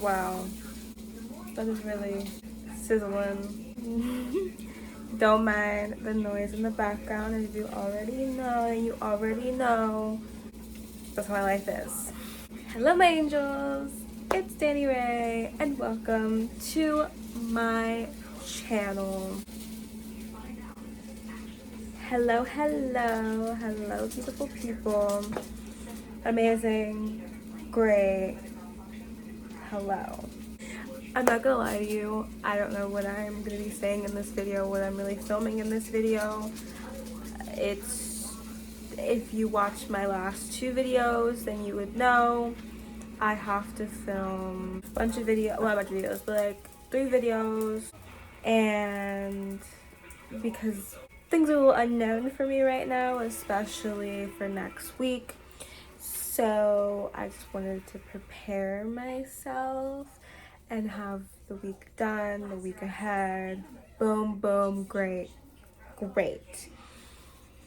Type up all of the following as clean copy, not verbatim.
Wow, that is really sizzling. Don't mind the noise in the background, as you already know, and you already know that's how my life is. Hello, my angels. It's Danny Ray, and welcome to my channel. Hello, hello, hello, beautiful people. Amazing, great, hello. I'm not gonna lie to you, I don't know what I'm gonna be saying in this video, what I'm really filming in this video. If you watched my last two videos, then you would know I have to film a bunch of videos, well, not a bunch of videos, but like 3 videos, and because things are a little unknown for me right now, especially for next week, so I just wanted to prepare myself and have the week done, the week ahead, boom, boom, great.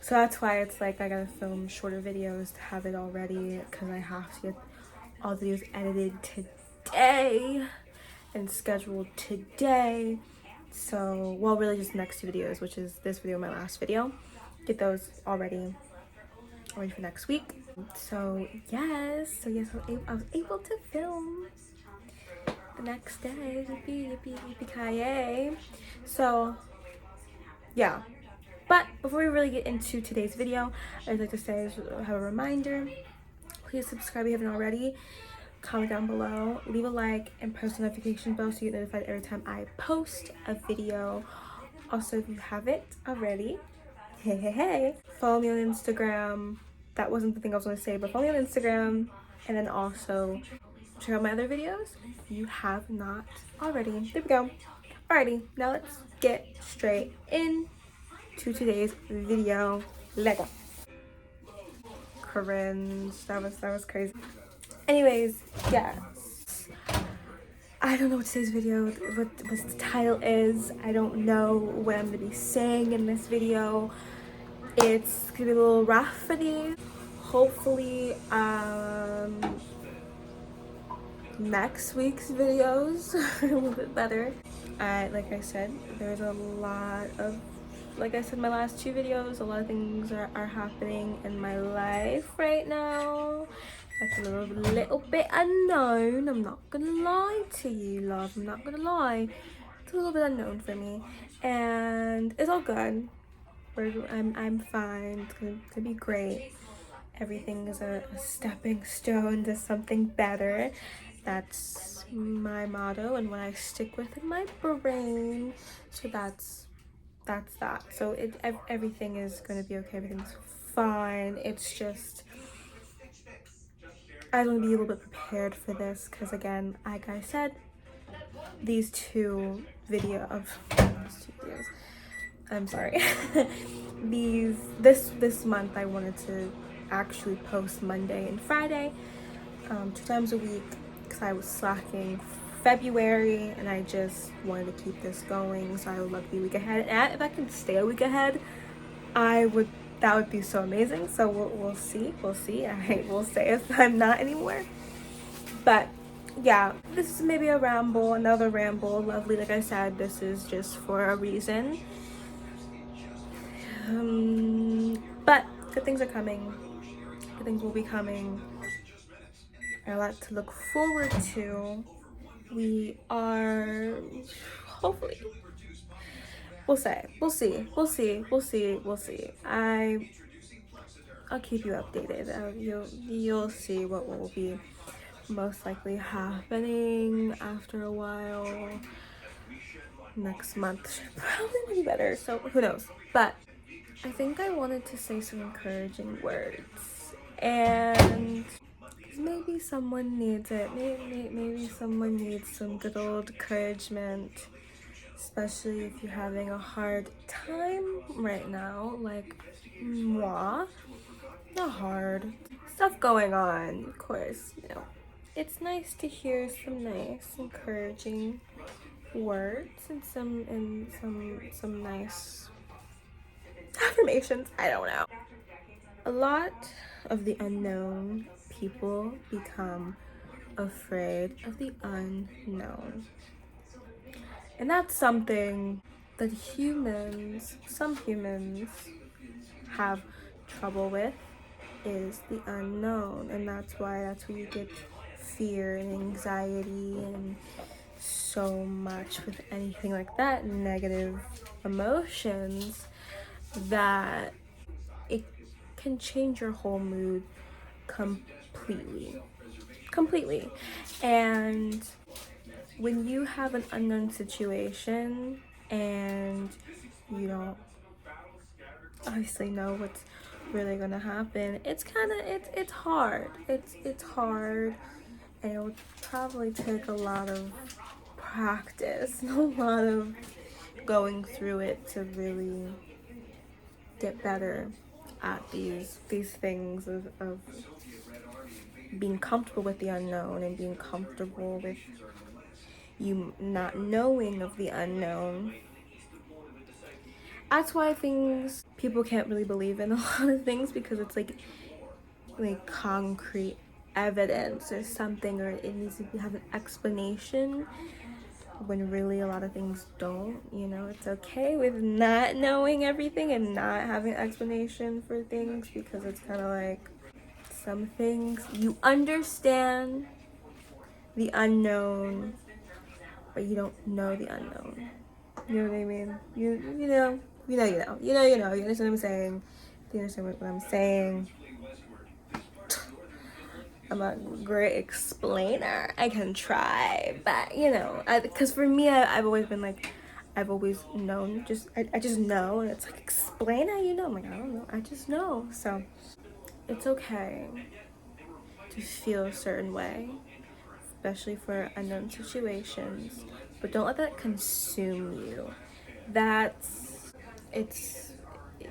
So that's why it's like I gotta film shorter videos to have it all ready, because I have to get all the videos edited today and scheduled today. So, well, really just the next 2 videos, which is this video and my last video. Get those already for next week. So yes, I was able to film the next day. Yippee-ki-yay. So yeah, but before we really get into today's video, I'd like to say, have a reminder, please subscribe if you haven't already, comment down below, leave a like, and post a notification bell so you get notified every time I post a video. Also, if you haven't already, hey, follow me on Instagram. That wasn't the thing I was going to say, but follow me on Instagram, and then also check out my other videos if you have not already. There we go. Alrighty, now let's get straight into today's video. Let's go. Cringe. That was crazy. Anyways, yes. I don't know what today's video, what the title is. I don't know what I'm gonna be saying in this video. It's gonna be a little rough for these. Hopefully, next week's videos are a little bit better. Like I said, there's a lot of, like I said, my last 2 videos, a lot of things are happening in my life right now. That's a little bit unknown. I'm not gonna lie to you, love. I'm not gonna lie. It's a little bit unknown for me, and it's all good. I'm fine. It's gonna be great. Everything is a stepping stone to something better. That's my motto and what I stick with in my brain. So that's that. So everything is gonna be okay. Everything's fine. It's just I want to be a little bit prepared for this, because again, like I said, these two videos, I'm sorry. This month I wanted to actually post Monday and Friday, 2 times a week, because I was slacking February and I just wanted to keep this going, so I would love to be a week ahead. And if I can stay a week ahead, that would be so amazing. So we'll see. I will say if I'm not anymore. But yeah, this is maybe a ramble, another ramble. Lovely, like I said, this is just for a reason. But good things are coming. Good things will be coming. A lot to look forward to. We are hopefully. We'll see. I'll keep you updated. You'll see what will be most likely happening after a while. Next month should probably be better, so who knows. But I think I wanted to say some encouraging words, and maybe someone needs it. Maybe someone needs some good old encouragement, especially if you're having a hard time right now, like moi. Not hard stuff going on, of course. It's nice to hear some nice encouraging words and some nice affirmations. I don't know. A lot of the unknown people become afraid of the unknown. And that's something that some humans have trouble with, is the unknown. And that's where you get fear and anxiety and so much with anything like that, negative emotions, that it can change your whole mood completely. And when you have an unknown situation and you don't obviously know what's really gonna happen, it's hard. It's hard, and it will probably take a lot of practice and a lot of going through it to really get better at these things of being comfortable with the unknown and being comfortable with you not knowing of the unknown. That's why people can't really believe in a lot of things, because it's like concrete evidence or something, or it needs to have an explanation, when really a lot of things don't. It's okay with not knowing everything and not having an explanation for things, because it's kind of like some things you understand the unknown, but you don't know the unknown. You know what I mean? You know. You understand what I'm saying? You understand what I'm saying? I'm a great explainer. I can try, but because for me, I've always been like, I've always known. I just know, and it's like, explain how you know. I'm like, I don't know. I just know. So it's okay to feel a certain way, especially for unknown situations. But don't let that consume you.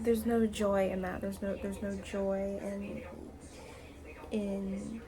There's no joy in that. There's no joy in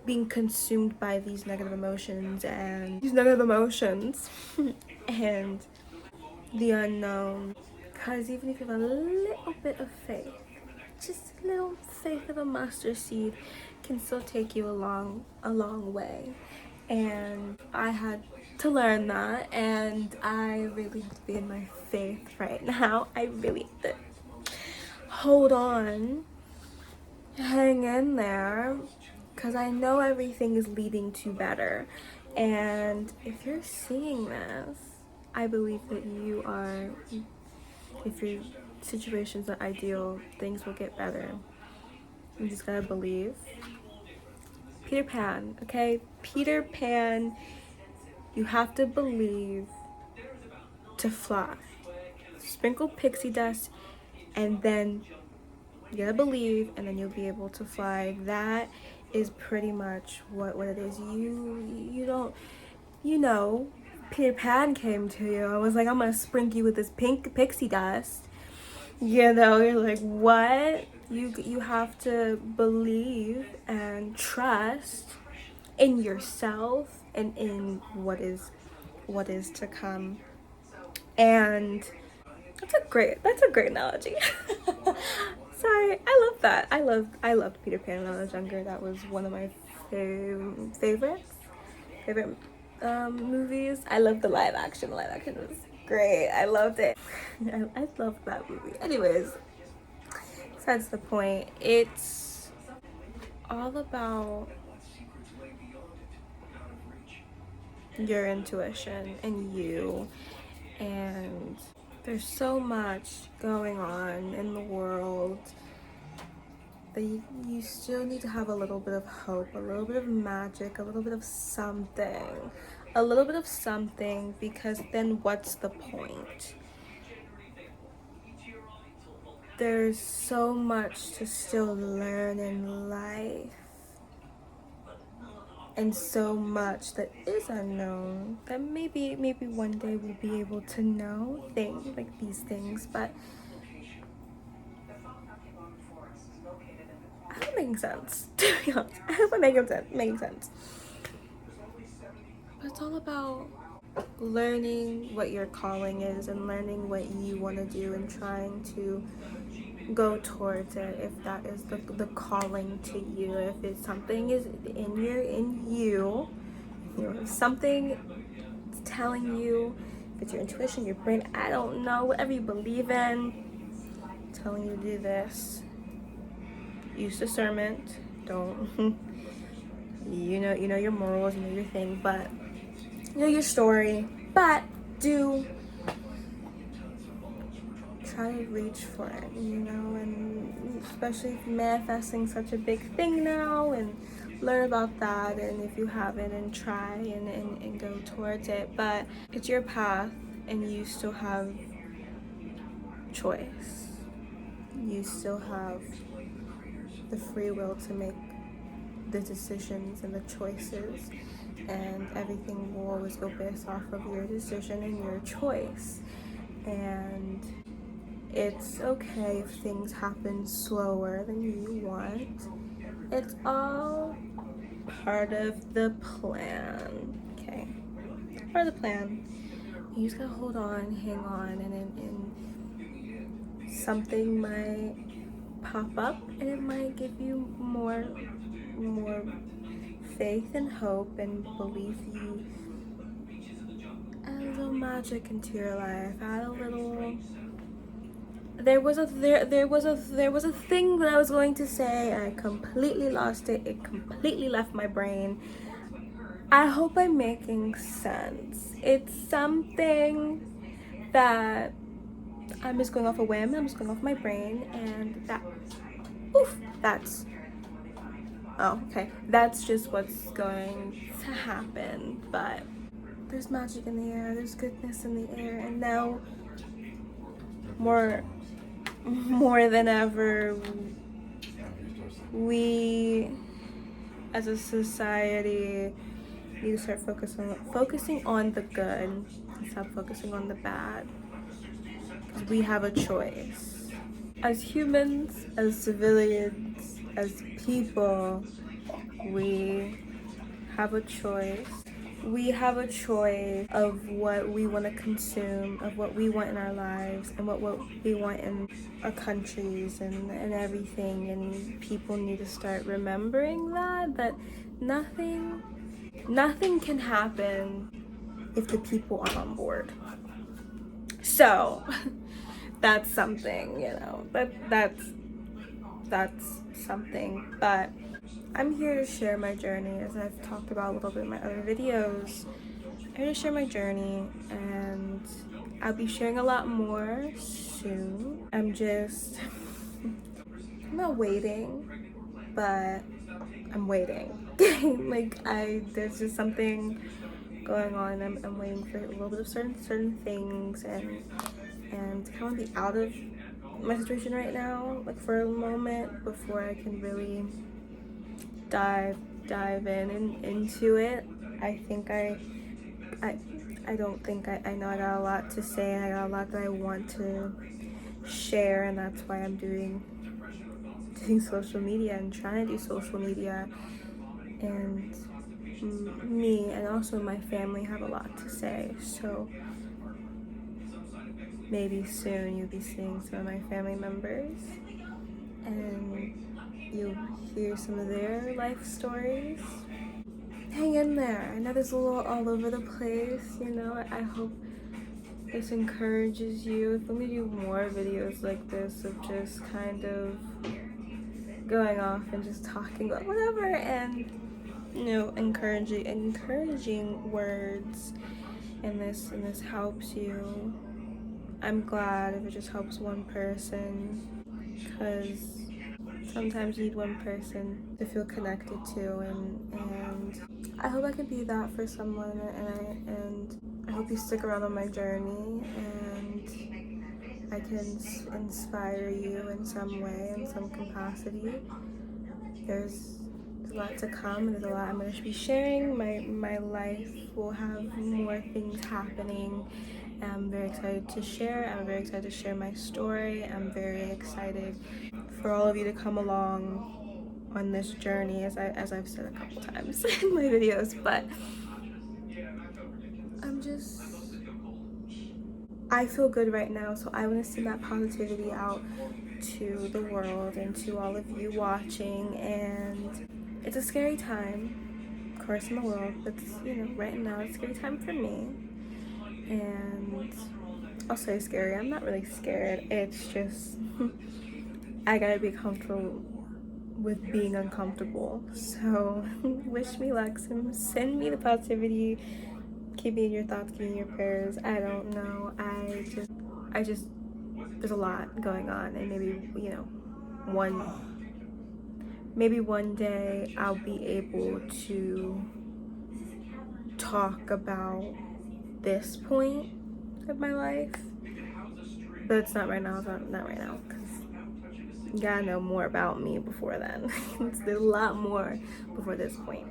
being consumed by these negative emotions and and the unknown. Because even if you have a little bit of faith, just a little faith of a mustard seed, can still take you a long way. And I had to learn that, and I really have to be in my faith right now. I really have to hold on, hang in there, because I know everything is leading to better. And if you're seeing this, I believe that if your situation's not ideal, things will get better. You just gotta believe. Peter Pan, okay? Peter Pan, you have to believe to fly. Sprinkle pixie dust, and then you gotta believe, and then you'll be able to fly. That is pretty much what it is. You don't, Peter Pan came to you. I was like, I'm gonna sprinkle you with this pink pixie dust. You're like, what? You have to believe and trust in yourself and in what is to come. And that's a great analogy. Sorry, I love that. I loved Peter Pan when I was younger. That was one of my favorite movies. I loved the live action. The live action was great. I loved it. I loved that movie. Anyways, besides the point, it's all about your intuition and you. And there's so much going on in the world that you still need to have a little bit of hope, a little bit of magic, a little bit of something. Because then what's the point? There's so much to still learn in life, and so much that is unknown, that maybe one day we'll be able to know things like these things. But I hope I'm making sense, to be honest. I hope I'm making sense. But it's all about learning what your calling is and learning what you want to do, and trying to go towards it if that is the calling to you. If it's something is in you, if something is telling you, if it's your intuition, your brain, I don't know, whatever you believe in, telling you to do this, use discernment. Don't you know your morals, you know your thing, but you know your story, but do try to reach for it, and especially if you're manifesting such a big thing now, and learn about that, and if you haven't, and try and go towards it. But it's your path, and you still have choice. You still have the free will to make the decisions and the choices, and everything will always go based off of your decision and your choice. And it's okay if things happen slower than you want. It's all part of the plan, okay? Part of the plan. You just gotta hold on, hang on, and something might pop up, and it might give you more faith and hope and belief. You add a little magic into your life. Add a little. There was a thing that I was going to say, and I completely lost it. It completely left my brain. I hope I'm making sense. It's something that I'm just going off a whim. I'm just going off my brain, and that's okay. That's just what's going to happen. But there's magic in the air. There's goodness in the air, and now more than ever, we as a society need to start focusing on the good and stop focusing on the bad. Because we have a choice. As humans, as civilians, as people, we have a choice. We have a choice of what we want to consume, of what we want in our lives, and what we want in our countries and everything. And people need to start remembering that nothing can happen if the people aren't on board. So that's something, that's something. But I'm here to share my journey, as I've talked about a little bit in my other videos. I'm here to share my journey, and I'll be sharing a lot more soon. I'm not waiting, but I'm waiting. There's just something going on. I'm waiting for a little bit of certain things, and to kind of be out of my situation right now, like for a moment, before I can really dive into it. I think I don't think I know I got a lot to say, and I got a lot that I want to share, and that's why I'm doing social media and trying to do social media. And me and also my family have a lot to say, so maybe soon you'll be seeing some of my family members, and you'll hear some of their life stories. Hang in there. I know there's a little all over the place, I hope this encourages you. If let me do more videos like this of just kind of going off and just talking about whatever, and encouraging words, and this helps you. I'm glad if it just helps one person, because sometimes you need one person to feel connected to, and I hope I can be that for someone, and I hope you stick around on my journey, and I can inspire you in some way, in some capacity. There's a lot to come, and there's a lot I'm going to be sharing. My life will have more things happening. I'm very excited to share. I'm very excited to share my story. I'm very excited for all of you to come along on this journey, as I've said a couple times in my videos. But I feel good right now, so I want to send that positivity out to the world and to all of you watching. And it's a scary time, of course, in the world, but right now it's a scary time for me. And I'll say scary. I'm not really scared. It's just I gotta be comfortable with being uncomfortable. So wish me luck. Send me the positivity. Keep me in your thoughts, keep me in your prayers. I don't know. I just there's a lot going on, and maybe one day I'll be able to talk about this point of my life, but it's not right now. It's not right now, because you gotta know more about me before then. There's a lot more before this point.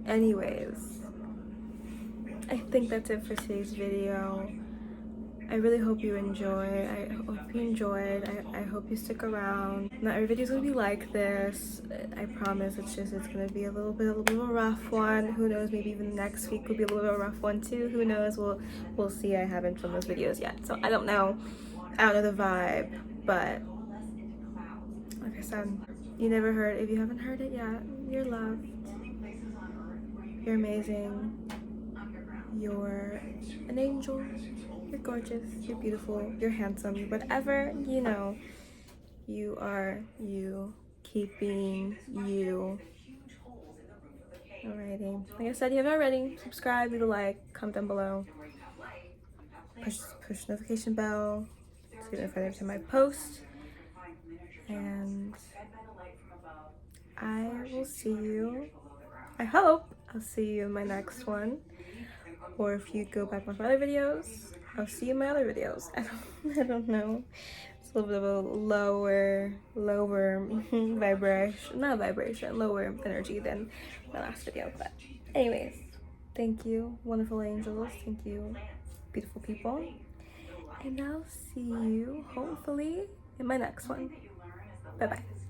Anyways, I think that's it for today's video. I really hope you enjoy. I hope you enjoyed. I hope you stick around. Not every video's gonna be like this. I promise. It's gonna be a little bit of a rough one. Who knows? Maybe even next week will be a little bit of a rough one too. Who knows? We'll see. I haven't filmed those videos yet, so I don't know. I don't know the vibe, but like I said, you never heard. If you haven't heard it yet, you're loved. You're amazing. You're an angel. You're gorgeous, you're beautiful, you're handsome, whatever, you are you. Keep being you. Alrighty. Like I said, if you haven't already, subscribe, leave a like, comment down below. Push the notification bell to get notified every time I post. And I will see you. I hope I'll see you in my next one. Or if you go back to my other videos, I'll see you in my other videos. I don't know. It's a little bit of a lower vibration, lower energy than my last video. But anyways, thank you, wonderful angels. Thank you, beautiful people. And I'll see you hopefully in my next one. Bye bye.